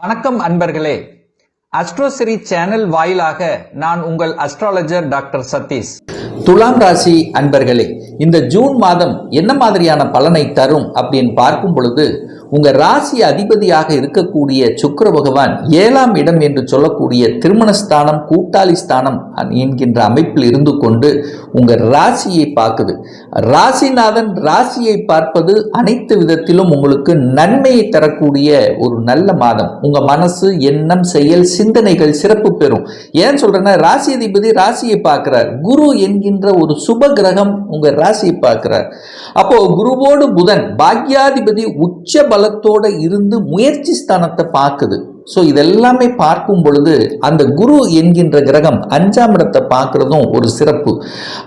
வணக்கம் அன்பர்களே. அஸ்ட்ரோசிரி சேனல் வாயிலாக நான் உங்கள் அஸ்ட்ராலஜர் டாக்டர் சதீஷ். துலாம் ராசி அன்பர்களே, இந்த ஜூன் மாதம் என்ன மாதிரியான பலனை தரும் அப்படின்னு பார்க்கும் பொழுது, உங்க ராசி அதிபதியாக இருக்கக்கூடிய சுக்கிர பகவான் 7ஆம் இடம் என்று சொல்லக்கூடிய திருமணஸ்தானம், கூட்டாளி ஸ்தானம் என்கின்ற அமைப்பில் இருந்து கொண்டு உங்க ராசியை பார்க்குது. ராசிநாதன் ராசியை பார்ப்பது அனைத்து விதத்திலும் உங்களுக்கு நன்மையை தரக்கூடிய ஒரு நல்ல மாதம். உங்க மனசு, எண்ணம், செயல், சிந்தனைகள் சிறப்பு பெறும். ஏன் சொல்றேன்னா, ராசி அதிபதி ராசியை பார்க்கிறார். குரு என்கின்ற ஒரு சுப கிரகம் உங்க ராசியை பார்க்கிறார். அப்போ குருவோடு புதன் பாக்யாதிபதி உச்ச பலத்தோட இருந்து முயற்சி ஸ்தானத்தை பார்க்குது. ஸோ இதெல்லாமே பார்க்கும் பொழுது அந்த குரு என்கின்ற கிரகம் 5ஆம் இடத்தை பார்க்கறதும் ஒரு சிறப்பு.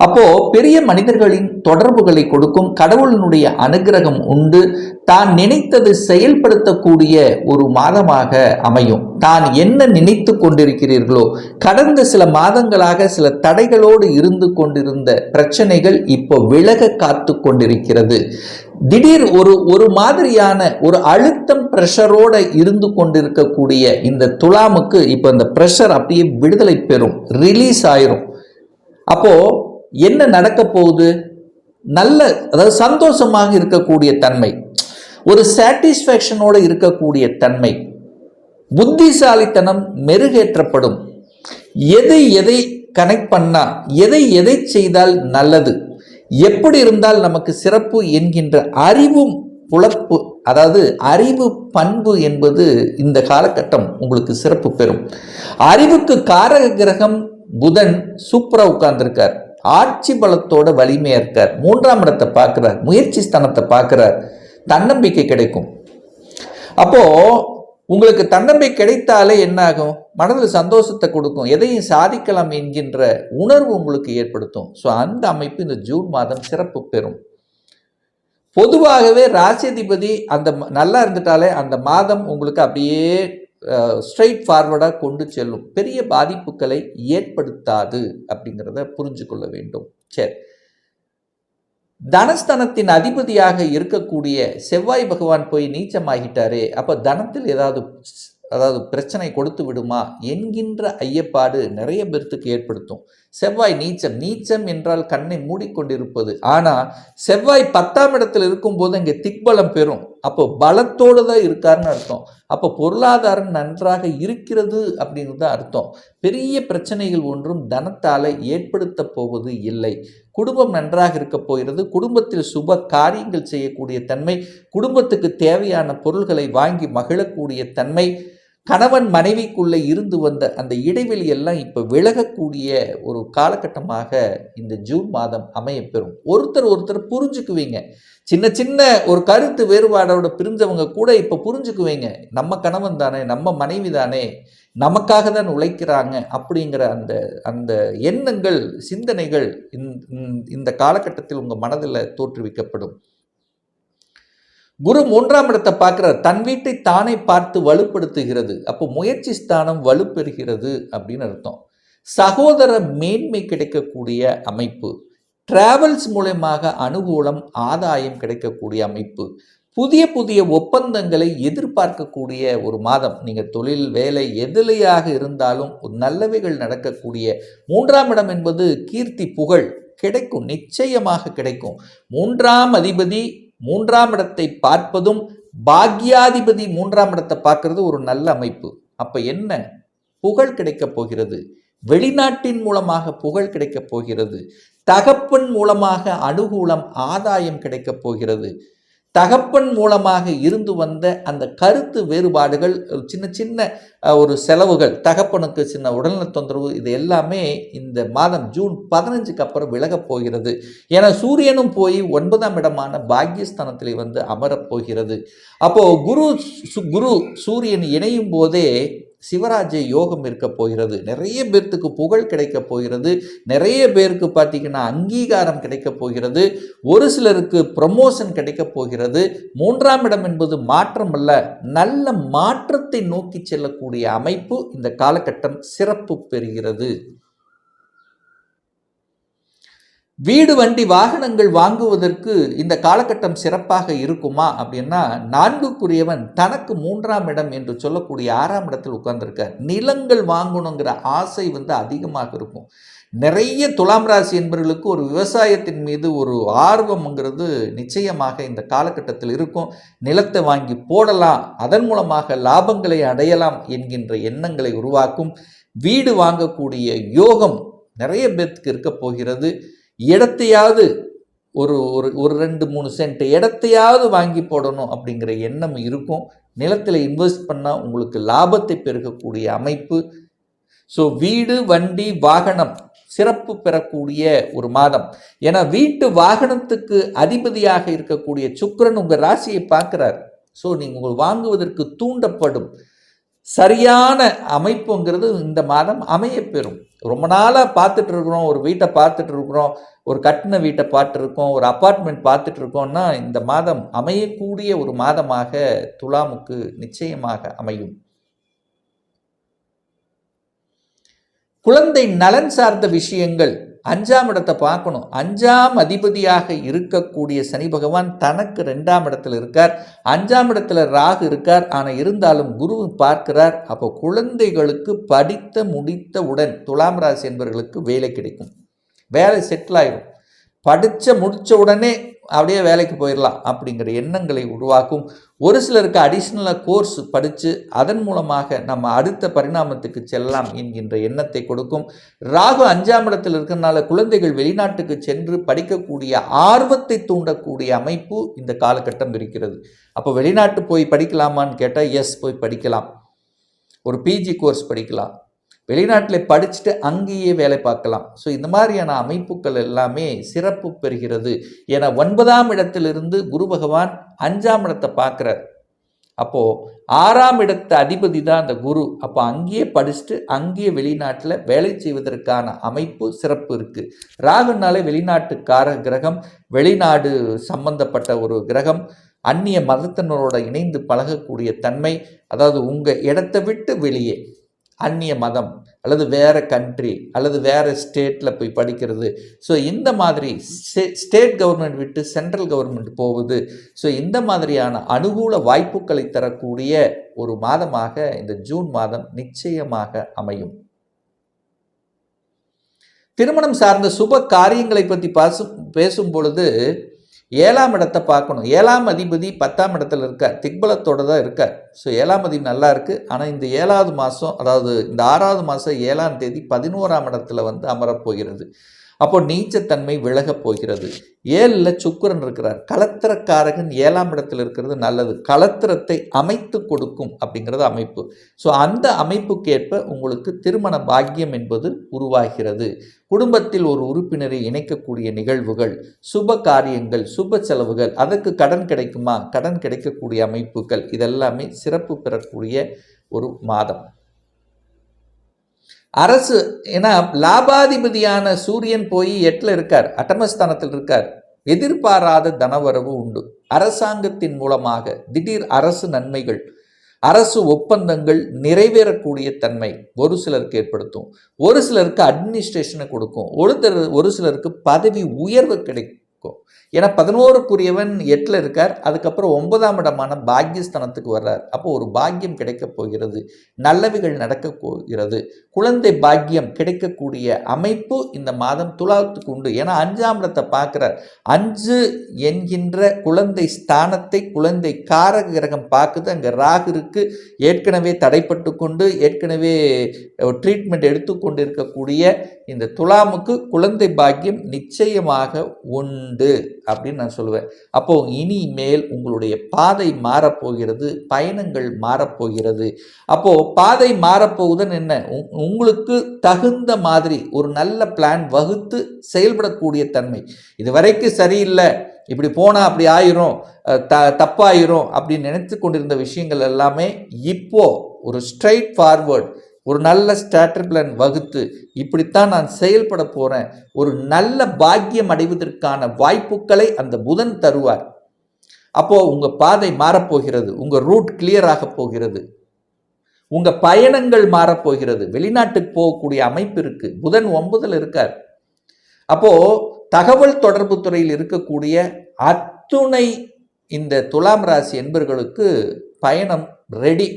அப்போ பெரிய மனிதர்களின் தொடர்புகளை கொடுக்கும். கடவுளினுடைய அனுகிரகம் உண்டு. தான் நினைத்தது செயல்படுத்தக்கூடிய ஒரு மாதமாக அமையும். தான் என்ன நினைத்து கொண்டிருக்கிறீர்களோ, கடந்த சில மாதங்களாக சில தடைகளோடு இருந்து கொண்டிருந்த பிரச்சனைகள் இப்போ விலக காத்து கொண்டிருக்கிறது. திடீர் ஒரு மாதிரியான ஒரு அழுத்தம் பிரஷரோட இருந்து கொண்டிருக்கக்கூடிய இந்த துலாமுக்கு இப்போ இந்த பிரஷர் அப்படியே விடுதலை பெறும், ரிலீஸ் ஆயிரும். அப்போ என்ன நடக்க போகுது? நல்ல, அதாவது சந்தோஷமாக இருக்கக்கூடிய தன்மை, ஒரு சாட்டிஸ்ஃபேக்ஷனோட இருக்கக்கூடிய தன்மை, புத்திசாலித்தனம் மெருகேற்றப்படும். எதை கனெக்ட் பண்ணா, எதை செய்தால் நல்லது, எப்படி இருந்தால் நமக்கு சிறப்பு என்கின்ற அறிவும் புலப்பு, அதாவது அறிவு பண்பு என்பது இந்த காலகட்டம் உங்களுக்கு சிறப்பு பெறும். அறிவுக்கு காரக கிரகம் புதன் சூப்பரா உட்கார்ந்திருக்கார். ஆட்சி பலத்தோட வலிமையா இருக்கார். 3ஆம் இடத்தை பார்க்கிறார், முயற்சி ஸ்தானத்தை பார்க்கிறார். தன்னம்பிக்கை கிடைக்கும். அப்போ உங்களுக்கு தன்னம்பிக்கை கிடைத்தாலே என்ன ஆகும்? மனதில் சந்தோஷத்தை கொடுக்கும். எதையும் சாதிக்கலாம் என்கின்ற உணர்வு உங்களுக்கு ஏற்படுத்தும். ஸோ அந்த அமைப்பு இந்த ஜூன் மாதம் சிறப்பு பெறும். பொதுவாகவே ராசிதிபதி அந்த நல்லா இருந்துட்டாலே அந்த மாதம் உங்களுக்கு அப்படியே ஸ்ட்ரைட் ஃபார்வர்டாக கொண்டு செல்லும். பெரிய பாதிப்புகளை ஏற்படுத்தாது அப்படிங்கிறத புரிஞ்சு கொள்ள வேண்டும். சரி, தனஸ்தானத்தின் அதிபதியாக இருக்கக்கூடிய செவ்வாய் பகவான் போய் நீச்சமாகிட்டாரே, அப்போ தனத்தில் அதாவது பிரச்சனை கொடுத்து விடுமா என்கின்ற ஐயப்பாடு நிறைய பேர்த்துக்கு ஏற்படுத்தும். செவ்வாய் நீச்சம் என்றால் கண்ணை மூடிக்கொண்டிருப்பது. ஆனால் செவ்வாய் 10ஆம் இடத்தில் இருக்கும்போது இங்கே திக்பலம் பெறும். அப்போ பலத்தோடு தான் இருக்காருன்னு அர்த்தம். அப்போ பொருளாதாரம் நன்றாக இருக்கிறது அப்படிங்கிறது தான் அர்த்தம். பெரிய பிரச்சனைகள் ஒன்றும் தனத்தால் ஏற்படுத்த போவது இல்லை. குடும்பம் நன்றாக இருக்க போகிறது. குடும்பத்தில் சுப காரியங்கள் செய்யக்கூடிய தன்மை, குடும்பத்துக்கு தேவையான பொருள்களை வாங்கி மகிழக்கூடிய தன்மை, கணவன் மனைவிக்குள்ளே இருந்து வந்த அந்த இடைவெளி எல்லாம் இப்போ விலகக்கூடிய ஒரு காலகட்டமாக இந்த ஜூன் மாதம் அமையப்பெறும். ஒருத்தர் புரிஞ்சுக்குவீங்க. சின்ன ஒரு கருத்து வேறுபாடோட பிரிஞ்சவங்க கூட இப்போ புரிஞ்சுக்குவீங்க. நம்ம கணவன் தானே, நம்ம மனைவி தானே, நமக்காக தான் உழைக்கிறாங்க அப்படிங்கிற அந்த எண்ணங்கள், சிந்தனைகள் இந்த காலகட்டத்தில் உங்கள் மனதில் தோற்றுவிக்கப்படும். குரு 3ஆம் இடத்தை பார்க்கிறார். தன் வீட்டை தானே பார்த்து வலுப்படுத்துகிறது. அப்போ முயற்சி ஸ்தானம் வலுப்பெறுகிறது அப்படின்னு அர்த்தம். சகோதர மேன்மை கிடைக்கக்கூடிய அமைப்பு, டிராவல்ஸ் மூலமாக அனுகூலம், ஆதாயம் கிடைக்கக்கூடிய அமைப்பு, புதிய ஒப்பந்தங்களை எதிர்பார்க்கக்கூடிய ஒரு மாதம். நீங்கள் தொழில், வேலை எதிலையாக இருந்தாலும் ஒரு நல்லவைகள் நடக்கக்கூடிய 3ஆம் இடம் என்பது கீர்த்தி, புகழ் கிடைக்கும், நிச்சயமாக கிடைக்கும். 3ஆம் அதிபதி 3ஆம் இடத்தை பார்ப்பதும், பாக்யாதிபதி 3ஆம் இடத்தை பார்க்கறது ஒரு நல்ல அமைப்பு. அப்ப என்ன? புகழ் கிடைக்கப் போகிறது. வெளிநாட்டின் மூலமாக புகழ் கிடைக்கப் போகிறது. தகப்பன் மூலமாக அனுகூலம், ஆதாயம் கிடைக்கப் போகிறது. தகப்பன் மூலமாக இருந்து வந்த அந்த கருத்து வேறுபாடுகள், சின்ன ஒரு செலவுகள், தகப்பனுக்கு சின்ன உடல்நல தொந்தரவு, இது எல்லாமே இந்த மாதம் ஜூன் 15க்கு அப்புறம் விலகப் போகிறது. ஏன்னா சூரியனும் போய் 9ஆம் இடமான பாக்யஸ்தானத்தில் வந்து அமரப் போகிறது. அப்போ குரு சூரியன் இணையும் போதே சிவராஜ்ய யோகம் இருக்க போகிறது. நிறைய பேர்த்துக்கு புகழ் கிடைக்க போகிறது. நிறைய பேருக்கு பார்த்தீங்கன்னா அங்கீகாரம் கிடைக்க போகிறது. ஒரு சிலருக்கு ப்ரமோஷன் கிடைக்க போகிறது. 3ஆம் இடம் என்பது மாற்றம் அல்ல, நல்ல மாற்றத்தை நோக்கி செல்லக்கூடிய அமைப்பு இந்த காலகட்டம் சிறப்பு பெறுகிறது. வீடு வண்டி வாகனங்கள் வாங்குவதற்கு இந்த காலகட்டம் சிறப்பாக இருக்குமா அப்படின்னா, 4க்குரியவன் தனக்கு 3ஆம் இடம் என்று சொல்லக்கூடிய 6ஆம் இடத்தில் உட்கார்ந்திருக்கார். நிலங்கள் வாங்கணுங்கிற ஆசை அதிகமாக இருக்கும். நிறைய துலாம் ராசி என்பவர்களுக்கு ஒரு விவசாயத்தின் மீது ஒரு ஆர்வம்ங்கிறது நிச்சயமாக இந்த காலகட்டத்தில் இருக்கும். நிலத்தை வாங்கி போடலாம், அதன் மூலமாக லாபங்களை அடையலாம் என்கின்ற எண்ணங்களை உருவாக்கும். வீடு வாங்கக்கூடிய யோகம் நிறைய பேருக்கு இருக்க போகிறது. இடத்தையாவது ஒரு ஒரு ஒரு 2-3 சென்ட் இடத்தையாவது வாங்கி போடணும் அப்படிங்கிற எண்ணம் இருக்கும். நிலத்தில் இன்வெஸ்ட் பண்ணால் உங்களுக்கு லாபத்தை பெருகக்கூடிய அமைப்பு. ஸோ வீடு வண்டி வாகனம் சிறப்பு பெறக்கூடிய ஒரு மாதம். ஏன்னா வீட்டு வாகனத்துக்கு அதிபதியாக இருக்கக்கூடிய சுக்கிரன் உங்கள் ராசியை பார்க்குறார். ஸோ நீங்கள் வாங்குவதற்கு தூண்டப்படும் சரியான அமைப்புங்கிறது இந்த மாதம் அமையப்பெறும். ரொம்ப நாளாக பார்த்துட்டு இருக்கிறோம், ஒரு வீட்டை பார்த்துட்டு இருக்கிறோம், ஒரு கட்டின வீட்டை பார்த்துருக்கோம், ஒரு அப்பார்ட்மெண்ட் பார்த்துட்டு இருக்கோம்னா இந்த மாதம் அமையக்கூடிய ஒரு மாதமாக துலாமுக்கு நிச்சயமாக அமையும். குழந்தை நலன் சார்ந்த விஷயங்கள் 5ஆம் இடத்தை பார்க்கணும். 5ஆம் அதிபதியாக இருக்கக்கூடிய சனி பகவான் தனக்கு 2ஆம் இடத்துல இருக்கார். 5ஆம் இடத்துல ராகு இருக்கார். ஆனால் இருந்தாலும் குரு பார்க்கிறார். அப்போ குழந்தைகளுக்கு படித்த முடித்தவுடன் துலாம் ராசி என்பவர்களுக்கு வேலை கிடைக்கும், வேலை செட்டில் ஆயிடும். முடித்த உடனே அப்படியே வேலைக்கு போயிடலாம் அப்படிங்கிற எண்ணங்களை உருவாக்கும். ஒரு சிலருக்கு அடிஷ்னலாக கோர்ஸ் படித்து அதன் மூலமாக நம்ம அடுத்த பரிணாமத்துக்கு செல்லலாம் என்கின்ற எண்ணத்தை கொடுக்கும். ராகு 5ஆம் இடத்தில் இருக்கிறதுனால குழந்தைகள் வெளிநாட்டுக்கு சென்று படிக்கக்கூடிய ஆர்வத்தை தூண்டக்கூடிய அமைப்பு இந்த காலகட்டம் இருக்கிறது. அப்போ வெளிநாட்டு போய் படிக்கலாமான்னு கேட்டால் எஸ், போய் படிக்கலாம். ஒரு பிஜி கோர்ஸ் படிக்கலாம், வெளிநாட்டில் படிச்சுட்டு அங்கேயே வேலை பார்க்கலாம். ஸோ இந்த மாதிரியான அமைப்புகள் எல்லாமே சிறப்பு பெறுகிறது. ஏன்னா 9ஆம் இடத்திலிருந்து குரு பகவான் 5ஆம் இடத்தை பார்க்குறார். அப்போது 6ஆம் இடத்து அதிபதி தான் அந்த குரு. அப்போ அங்கேயே படிச்சுட்டு அங்கேயே வெளிநாட்டில் வேலை செய்வதற்கான அமைப்பு சிறப்பு இருக்குது. ராகுனாலே வெளிநாட்டுக்கார கிரகம், வெளிநாடு சம்பந்தப்பட்ட ஒரு கிரகம், அந்நிய மதத்தினரோட இணைந்து பழகக்கூடிய தன்மை. அதாவது உங்கள் இடத்தை விட்டு வெளியே அந்நிய மதம் அல்லது வேறு கண்ட்ரி அல்லது வேறு ஸ்டேட்டில் போய் படிக்கிறது. ஸோ இந்த மாதிரி ஸ்டேட் கவர்மெண்ட் விட்டு சென்ட்ரல் கவர்மெண்ட் போகுது. ஸோ இந்த மாதிரியான அனுகூல வாய்ப்புகளை தரக்கூடிய ஒரு மாதமாக இந்த ஜூன் மாதம் நிச்சயமாக அமையும். திருமணம் சார்ந்த சுப காரியங்களை பற்றி பேசும் பொழுது 7ஆம் இடத்தை பார்க்கணும். 7ஆம் அதிபதி 10ஆம் இடத்துல இருக்கார், திக்பலத்தோடு தான் இருக்கார். ஸோ 7ஆம் அதிபதி நல்லா இருக்குது. ஆனால் இந்த 7வது மாதம், அதாவது இந்த 6வது மாதம் 7ஆம் தேதி 11ஆம் இடத்துல அமரப்போகிறது. அப்போ நீச்சத்தன்மை விலகப் போகிறது. 7ல் சுக்கிரன் இருக்கிறார். கலத்திரக்காரகன் 7ஆம் இடத்தில் இருக்கிறது நல்லது. கலத்திரத்தை அமைத்து கொடுக்கும் அப்படிங்கிறது அமைப்பு. ஸோ அந்த அமைப்புக்கேற்ப உங்களுக்கு திருமண பாக்கியம் என்பது உருவாகிறது. குடும்பத்தில் ஒரு உறுப்பினரை இணைக்கக்கூடிய நிகழ்வுகள், சுப காரியங்கள், சுப செலவுகள், அதற்கு கடன் கிடைக்குமா, கடன் கிடைக்கக்கூடிய அமைப்புகள், இதெல்லாமே சிறப்பு பெறக்கூடிய ஒரு மாதம். அரசு, ஏன்னா லாபாதிபதியான சூரியன் போய் 8ல் இருக்கார், அட்டமஸ்தானத்தில் இருக்கார். எதிர்பாராத தனவரவு உண்டு. அரசாங்கத்தின் மூலமாக திடீர் அரசு நன்மைகள், அரசு ஒப்பந்தங்கள் நிறைவேறக்கூடிய தன்மை ஒரு சிலருக்கு ஏற்படுத்தும். ஒரு சிலருக்கு அட்மினிஸ்ட்ரேஷனை கொடுக்கும். ஒரு சிலருக்கு பதவி உயர்வு கிடைக்கும். ஏன்னா 11க்குரியவன் 8ல் இருக்கார். அதுக்கப்புறம் 9ஆம் இடமான பாக்கியஸ்தானத்துக்கு வர்றார். அப்போ ஒரு பாக்கியம் கிடைக்கப் போகிறது, நல்லவைகள் நடக்கப் போகிறது, குழந்தை பாக்கியம் கிடைக்கக்கூடிய அமைப்பு இந்த மாதம் துலாத்துக்கு உண்டு. ஏன்னா 5ஆம் இடத்தை பார்க்குறார். 5 என்கின்ற குழந்தை ஸ்தானத்தை குழந்தை காரக கிரகம் பார்க்குது. அங்கே ராகு இருக்கு. ஏற்கனவே தடைப்பட்டு கொண்டு ஏற்கனவே ட்ரீட்மெண்ட் எடுத்துக்கொண்டு இருக்கக்கூடிய இந்த துலாமுக்கு குழந்தை பாக்கியம் நிச்சயமாக உண்டு அப்படின்னு நான் சொல்லுவேன். அப்போ இனிமேல் உங்களுடைய பாதை மாறப்போகிறது, பயணங்கள் மாறப்போகிறது. அப்போ பாதை மாறப்போகுதுன்னு என்ன, உங்களுக்கு தகுந்த மாதிரி ஒரு நல்ல பிளான் வகுத்து செயல்படக்கூடிய தன்மை. இது வரைக்கும் சரியில்லை, இப்படி போனால் அப்படி ஆயிரும், தப்பாயிரும் அப்படின்னு நினைத்து கொண்டிருந்த விஷயங்கள் எல்லாமே இப்போ ஒரு ஸ்ட்ரைட் ஃபார்வர்ட், ஒரு நல்ல ஸ்ட்ராட்டஜி பிளான் வகுத்து இப்படித்தான் நான் செயல்பட போகிறேன், ஒரு நல்ல பாக்கியம் அடைவதற்கான வாய்ப்புகளை அந்த புதன் தருவார். அப்போது உங்கள் பாதை மாறப்போகிறது, உங்கள் ரூட் கிளியர் ஆக போகிறது, உங்கள் பயணங்கள் மாறப்போகிறது. வெளிநாட்டுக்கு போகக்கூடிய அமைப்பு இருக்குது. புதன் 9ல் இருக்கார். அப்போது தகவல் தொடர்பு துறையில் இருக்கக்கூடிய அத்துணை இந்த துலாம் ராசி என்பர்களுக்கு பயணம் ரெடி.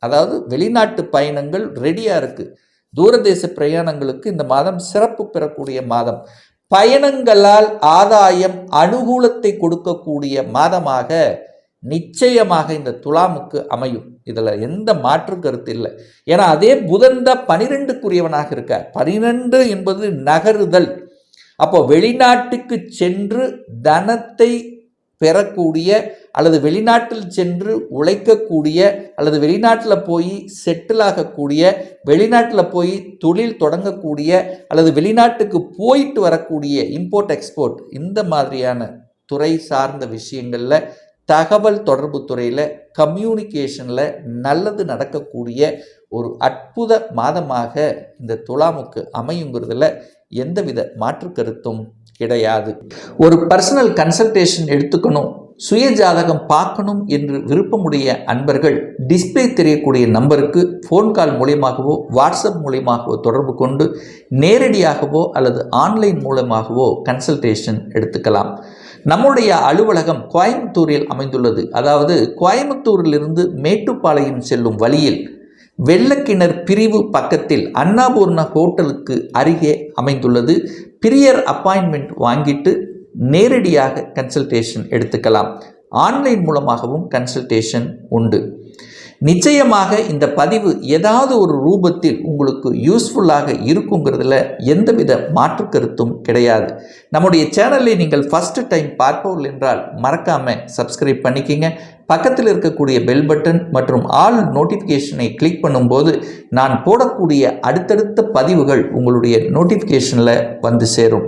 அதாவது வெளிநாட்டு பயணங்கள் ரெடியாக இருக்குது. தூரதேச பிரயாணங்களுக்கு இந்த மாதம் சிறப்பு பெறக்கூடிய மாதம். பயணங்களால் ஆதாயம் அனுகூலத்தை கொடுக்கக்கூடிய மாதமாக நிச்சயமாக இந்த துலாமுக்கு அமையும். இதில் எந்த மாற்று கருத்து இல்லை. ஏன்னா அதே புதன் தான் 12க்குரியவனாக இருக்கார். 12 என்பது நகருதல். அப்போ வெளிநாட்டுக்கு சென்று தனத்தை பெறக்கூடிய அல்லது வெளிநாட்டில் சென்று உழைக்கக்கூடிய அல்லது வெளிநாட்டில் போய் செட்டில் ஆகக்கூடிய, வெளிநாட்டில் போய் தொழில் தொடங்கக்கூடிய அல்லது வெளிநாட்டுக்கு போயிட்டு வரக்கூடிய இம்போர்ட் எக்ஸ்போர்ட் இந்த மாதிரியான துறை சார்ந்த விஷயங்களில், தகவல் தொடர்பு துறையில், கம்யூனிகேஷனில் நல்லது நடக்கக்கூடிய ஒரு அற்புத மாதமாக இந்த துலாமுக்கு அமையுங்கிறதுல எந்தவித மாற்று கருத்தும் கிடையாது. ஒரு பர்சனல் கன்சல்டேஷன் எடுத்துக்கணும், சுய ஜாதகம் பார்க்கணும் என்று விருப்பமுடைய அன்பர்கள் டிஸ்பிளே தெரியக்கூடிய நம்பருக்கு ஃபோன் கால் மூலியமாகவோ வாட்ஸ்அப் மூலியமாகவோ தொடர்பு கொண்டு நேரடியாகவோ அல்லது ஆன்லைன் மூலமாகவோ கன்சல்டேஷன் எடுத்துக்கலாம். நம்முடைய அலுவலகம் கோயம்புத்தூரில் அமைந்துள்ளது. அதாவது கோயம்புத்தூரிலிருந்து மேட்டுப்பாளையம் செல்லும் வழியில் வெள்ளக்கிணர் பிரிவு பக்கத்தில் அன்னபூர்ணா ஹோட்டலுக்கு அருகே அமைந்துள்ளது. பிரியர் அப்பாயின்மெண்ட் வாங்கிட்டு நேரடியாக கன்சல்டேஷன் எடுத்துக்கலாம். ஆன்லைன் மூலமாகவும் கன்சல்டேஷன் உண்டு. நிச்சயமாக இந்த பதிவு ஏதாவது ஒரு ரூபத்தில் உங்களுக்கு யூஸ்ஃபுல்லாக இருக்குங்கிறதுல எந்தவித மாற்று கருத்தும் கிடையாது. நம்முடைய சேனலை நீங்கள் ஃபர்ஸ்ட் டைம் பார்ப்பவர்கள் என்றால் மறக்காமல் சப்ஸ்கிரைப் பண்ணிக்கிங்க. பக்கத்தில் இருக்கக்கூடிய பெல் பட்டன் மற்றும் ஆல் நோட்டிஃபிகேஷனை கிளிக் பண்ணும்போது நான் போடக்கூடிய அடுத்தடுத்த பதிவுகள் உங்களுடைய நோட்டிஃபிகேஷனில் வந்து சேரும்.